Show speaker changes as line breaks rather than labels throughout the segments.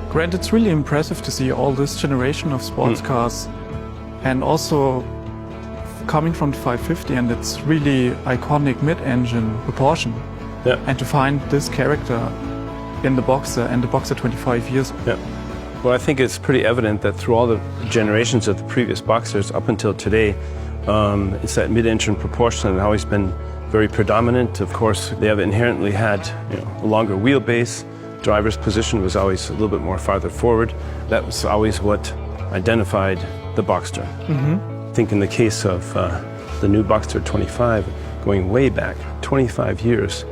Grant, it's really impressive to see all this generation of sports cars, and also coming from the 550 and its really iconic mid-engine proportion, and to find this character in the Boxster and the Boxster 25 years.
Well, I think it's pretty evident that through all the generations of the previous Boxsters up until today, it's that mid-engine proportion that has always been very predominant. Of course, they have inherently had a longer wheelbase. Driver's position was always a little bit more farther forward. That was always what identified the Boxster. I think in the case of the new Boxster 25, going way back, 25 years,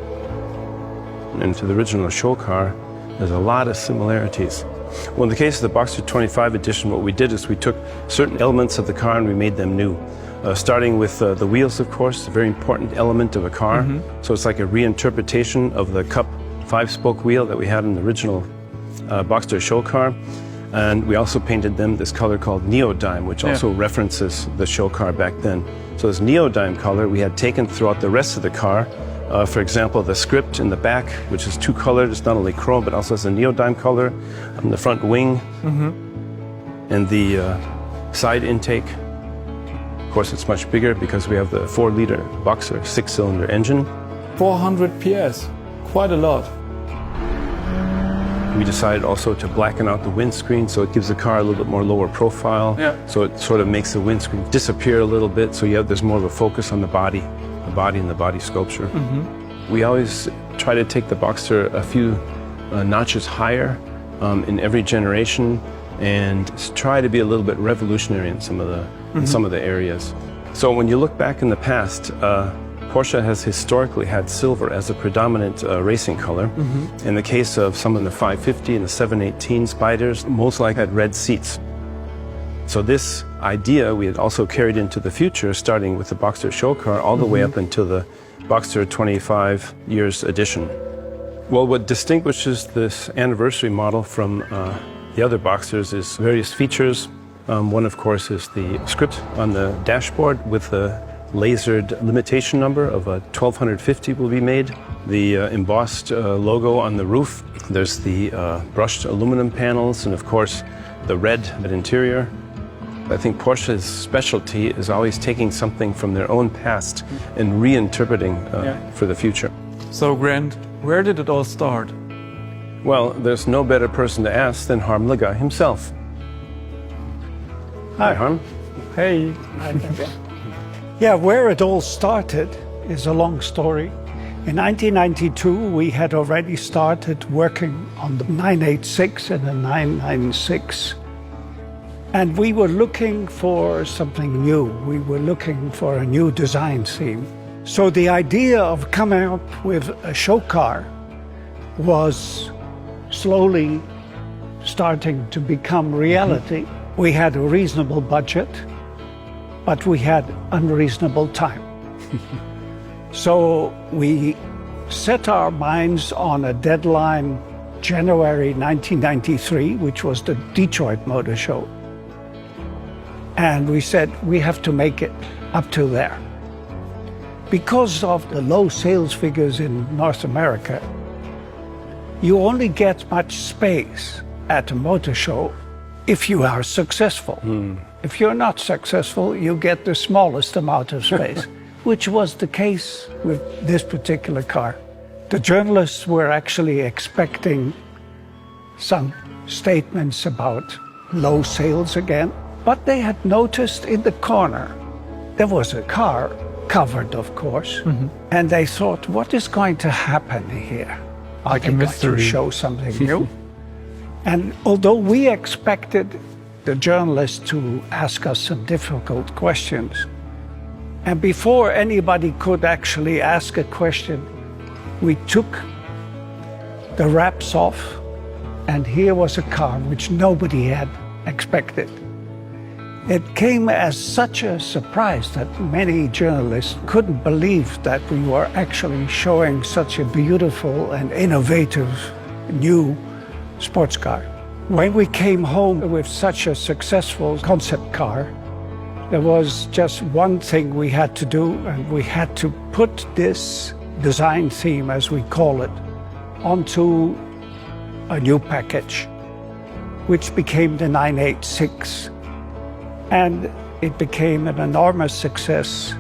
and to the original show car, there's a lot of similarities. Well, in the case of the Boxster 25 edition, what we did is we took certain elements of the car and we made them new. Starting with the wheels, of course, a very important element of a car. So it's like a reinterpretation of the Cup 5-spoke wheel that we had in the original Boxster show car. And we also painted them this color called neodyme, which also references the show car back then. So this neodyme color we had taken throughout the rest of the car. For example, the script in the back, which is two-colored. It's not only chrome, but also has a neodyme color on the front wing. And the side intake, of course, it's much bigger because we have the 4-liter Boxster 6-cylinder engine.
400 PS, quite a lot.
We decided also to blacken out the windscreen, so it gives the car a little bit more lower profile. So it sort of makes the windscreen disappear a little bit, so there's more of a focus on the body and the body sculpture. We always try to take the Boxster a few notches higher in every generation, and try to be a little bit revolutionary in some of the areas. So when you look back in the past, Porsche has historically had silver as a predominant racing color. In the case of some of the 550 and the 718 Spyders, most likely had red seats. So this idea we had also carried into the future, starting with the Boxster show car all the way up until the Boxster 25 years edition. Well, what distinguishes this anniversary model from the other Boxsters is various features. One, of course, is the script on the dashboard with the lasered limitation number of 1250 will be made. The embossed logo on the roof. There's the brushed aluminum panels, and of course the red interior. I think Porsche's specialty is always taking something from their own past and reinterpreting for the future.
So Grant, where did it all start?
Well, there's no better person to ask than Harm Lagaaij himself. Hi, Harm.
Hey. Hi, Fabian. Yeah, where it all started is a long story. In 1992, we had already started working on the 986 and the 996. And we were looking for something new. We were looking for a new design theme. So the idea of coming up with a show car was slowly starting to become reality. We had a reasonable budget, but we had unreasonable time. So we set our minds on a deadline, January 1993, which was the Detroit Motor Show. And we said, we have to make it up to there. Because of the low sales figures in North America, you only get much space at a motor show if you are successful. If you're not successful, you get the smallest amount of space, which was the case with this particular car. The journalists were actually expecting some statements about low sales again, but they had noticed in the corner there was a car, covered of course, and they thought, what is going to happen here? Are they going to show something new? And although we expected the journalists to ask us some difficult questions, and before anybody could actually ask a question, we took the wraps off, and here was a car which nobody had expected. It came as such a surprise that many journalists couldn't believe that we were actually showing such a beautiful and innovative new sports car. When we came home with such a successful concept car, there was just one thing we had to do, and we had to put this design theme, as we call it, onto a new package, which became the 986. And it became an enormous success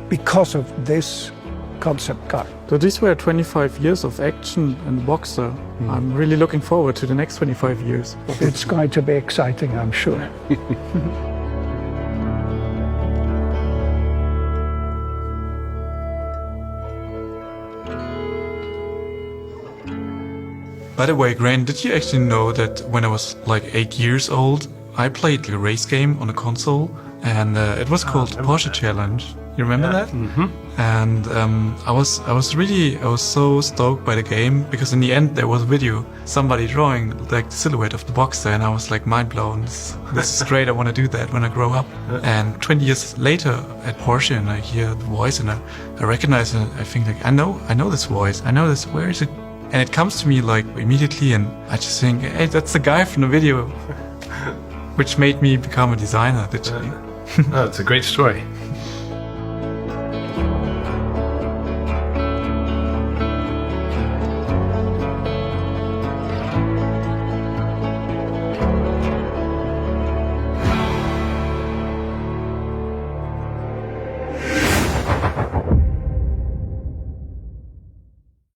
because of this concept car.
So these were 25 years of action in the Boxster. I'm really looking forward to the next 25 years.
It's going to be exciting, I'm sure.
By the way, Grant, did you actually know that when I was like 8 years old, I played a race game on a console, and it was called Porsche Challenge. You remember that? Mm-hmm. And I was so stoked by the game, because in the end there was a video, somebody drawing like the silhouette of the Boxster, and I was like mind blown. This is great. I want to do that when I grow up. And 20 years later at Porsche, and I hear the voice, and I recognize it. I think like I know this voice. I know this. Where is it? And it comes to me like immediately, and I just think, hey, that's the guy from the video, which made me become a designer, literally.
Oh, it's a great story.